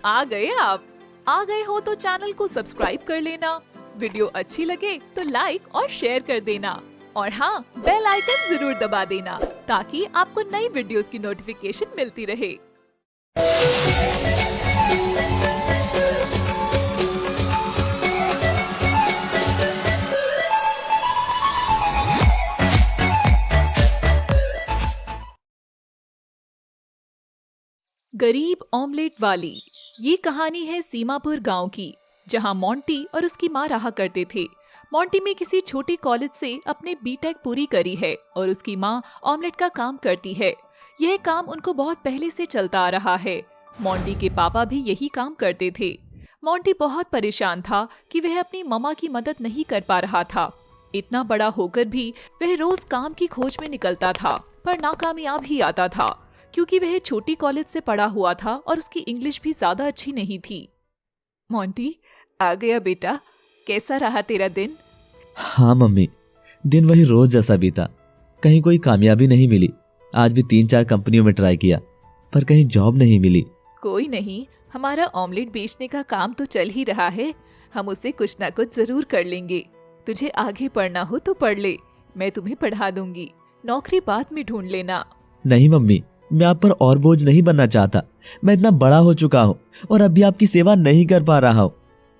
आ गए आप। आ गए हो तो चैनल को सब्सक्राइब कर लेना, वीडियो अच्छी लगे तो लाइक और शेयर कर देना और हाँ, बेल आइकन जरूर दबा देना ताकि आपको नई वीडियोस की नोटिफिकेशन मिलती रहे। गरीब ऑमलेट वाली। ये कहानी है सीमापुर गांव की, जहां मोंटी और उसकी माँ रहा करते थे। मोंटी में किसी छोटे कॉलेज से अपने बीटेक पूरी करी है और उसकी माँ ऑमलेट का काम करती है। यह काम उनको बहुत पहले से चलता आ रहा है। मोंटी के पापा भी यही काम करते थे। मोंटी बहुत परेशान था कि वह अपनी मम्मा की मदद नहीं कर पा रहा था। इतना बड़ा होकर भी वह रोज काम की खोज में निकलता था, पर नाकामयाब ही आता था क्योंकि वह छोटी कॉलेज से पढ़ा हुआ था और उसकी इंग्लिश भी ज्यादा अच्छी नहीं थी। मोंटी, आ गया बेटा, कैसा रहा तेरा दिन? हाँ मम्मी, दिन वही रोज जैसा बीता। कहीं कोई कामयाबी नहीं मिली। आज भी 3-4 कंपनियों में ट्राई किया पर कहीं जॉब नहीं मिली। कोई नहीं, हमारा ऑमलेट बेचने का काम तो चल ही रहा है, हम उसे कुछ ना कुछ जरूर कर लेंगे। तुझे आगे पढ़ना हो तो पढ़ ले, मैं तुम्हें पढ़ा दूंगी। नौकरी बाद में ढूंढ लेना। नहीं मम्मी, मैं आप पर और बोझ नहीं बनना चाहता। मैं इतना बड़ा हो चुका हूँ और अब भी आपकी सेवा नहीं कर पा रहा हूँ।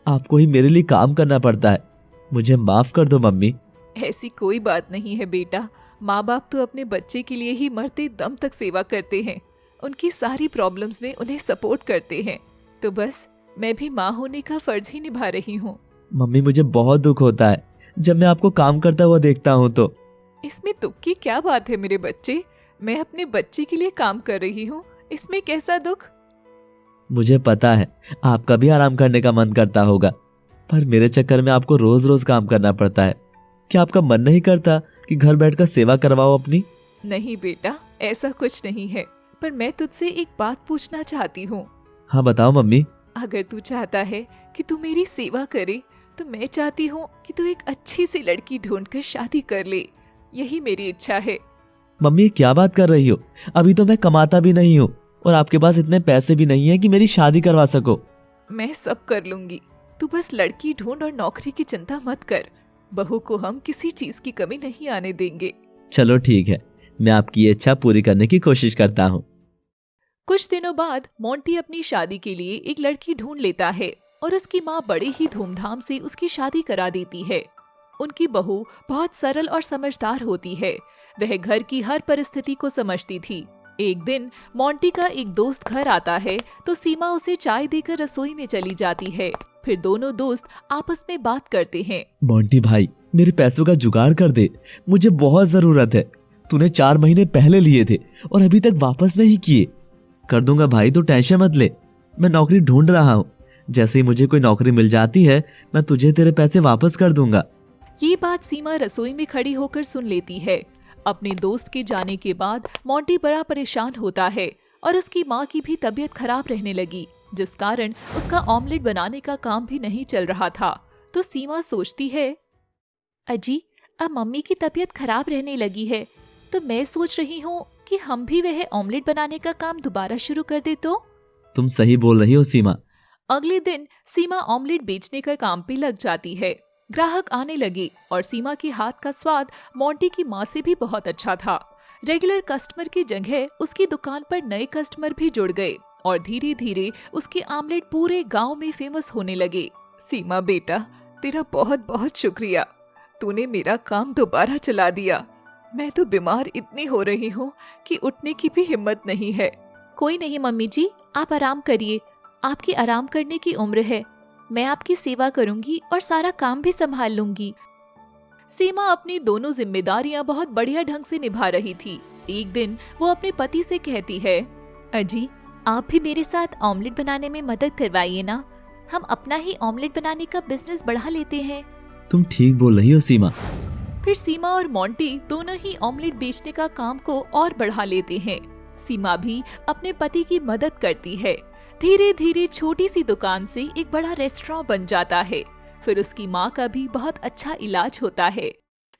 आपको ही मेरे लिए काम करना पड़ता है। मुझे माफ कर दो मम्मी। ऐसी कोई बात नहीं है बेटा, माँ बाप तो अपने बच्चे के लिए ही मरते दम तक सेवा करते हैं। उनकी सारी प्रॉब्लम्स में उन्हें सपोर्ट करते हैं। तो बस मैं भी माँ होने का फर्ज ही निभा रही हूँ। मम्मी, मुझे बहुत दुख होता है जब मैं आपको काम करता हुआ देखता हूँ तो। इसमें दुख की क्या बात है मेरे बच्चे? मैं अपने बच्चे के लिए काम कर रही हूँ, इसमें कैसा दुख? मुझे पता है आपका भी आराम करने का मन करता होगा, पर मेरे चक्कर में आपको रोज रोज काम करना पड़ता है। क्या आपका मन नहीं करता कि घर बैठकर सेवा करवाओ अपनी? नहीं बेटा, ऐसा कुछ नहीं है, पर मैं तुझसे एक बात पूछना चाहती हूँ। हाँ बताओ मम्मी। अगर तू चाहता है कि तू मेरी सेवा करे तो मैं चाहती हूँ कि तू एक अच्छी सी लड़की ढूंढकर शादी कर ले। यही मेरी इच्छा है। मम्मी, क्या बात कर रही हो? अभी तो मैं कमाता भी नहीं हूँ और आपके पास इतने पैसे भी नहीं है कि मेरी शादी करवा सको। मैं सब कर लूंगी, तू बस लड़की ढूंढ और नौकरी की चिंता मत कर। बहू को हम किसी चीज की कमी नहीं आने देंगे। चलो ठीक है, मैं आपकी ये इच्छा पूरी करने की कोशिश करता हूँ। कुछ दिनों बाद मोंटी अपनी शादी के लिए एक लड़की ढूंढ लेता है और उसकी माँ बड़े ही धूमधाम से उसकी शादी करा देती है। उनकी बहू बहुत सरल और समझदार होती है। वह घर की हर परिस्थिति को समझती थी। एक दिन मोंटी का एक दोस्त घर आता है तो सीमा उसे चाय देकर रसोई में चली जाती है। फिर दोनों दोस्त आपस में बात करते हैं। मोंटी भाई, मेरे पैसों का जुगाड़ कर दे, मुझे बहुत जरूरत है। तूने 4 महीने पहले लिए थे और अभी तक वापस नहीं किए। कर दूंगा भाई, तो टेंशन मत ले। मैं नौकरी ढूंढ रहा हूँ, जैसे ही मुझे कोई नौकरी मिल जाती है मैं तुझे तेरे पैसे वापस कर दूंगा। ये बात सीमा रसोई में खड़ी होकर सुन लेती है। अपने दोस्त के जाने के बाद मोंटी बड़ा परेशान होता है और उसकी माँ की भी तबीयत खराब रहने लगी, जिस कारण उसका ऑमलेट बनाने का काम भी नहीं चल रहा था। तो सीमा सोचती है, अजी, अब मम्मी की तबीयत खराब रहने लगी है तो मैं सोच रही हूँ कि हम भी वह ऑमलेट बनाने का काम दोबारा शुरू कर दे तो। तुम सही बोल रही हो सीमा। अगले दिन सीमा ऑमलेट बेचने का काम पे लग जाती है। ग्राहक आने लगे और सीमा के हाथ का स्वाद मोंटी की माँ से भी बहुत अच्छा था। रेगुलर कस्टमर की जगह उसकी दुकान पर नए कस्टमर भी जुड़ गए और धीरे धीरे उसके ऑमलेट पूरे गांव में फेमस होने लगे। सीमा बेटा, तेरा बहुत बहुत शुक्रिया, तूने मेरा काम दोबारा चला दिया। मैं तो बीमार इतनी हो रही हूँ कि उठने की भी हिम्मत नहीं है। कोई नहीं मम्मी जी, आप आराम करिए, आपकी आराम करने की उम्र है। मैं आपकी सेवा करूंगी और सारा काम भी संभाल लूंगी। सीमा अपनी दोनों जिम्मेदारियां बहुत बढ़िया ढंग से निभा रही थी। एक दिन वो अपने पति से कहती है, अजी, आप भी मेरे साथ ऑमलेट बनाने में मदद करवाइए ना। हम अपना ही ऑमलेट बनाने का बिजनेस बढ़ा लेते हैं। तुम ठीक बोल रही हो सीमा। फिर सीमा और मोंटी दोनों ही ऑमलेट बेचने का काम को और बढ़ा लेते हैं। सीमा भी अपने पति की मदद करती है। धीरे धीरे छोटी सी दुकान से एक बड़ा रेस्टोरेंट बन जाता है। फिर उसकी माँ का भी बहुत अच्छा इलाज होता है।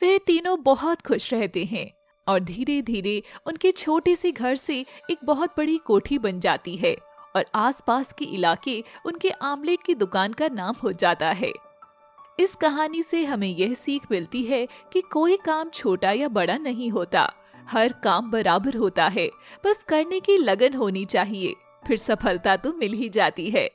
वे तीनों बहुत खुश रहते हैं और धीरे धीरे उनके छोटे से घर से एक बहुत बड़ी कोठी बन जाती है और आसपास के इलाके उनके आमलेट की दुकान का नाम हो जाता है। इस कहानी से हमें यह सीख मिलती है कि कोई काम छोटा या बड़ा नहीं होता, हर काम बराबर होता है, बस करने की लगन होनी चाहिए, फिर सफलता तो मिल ही जाती है।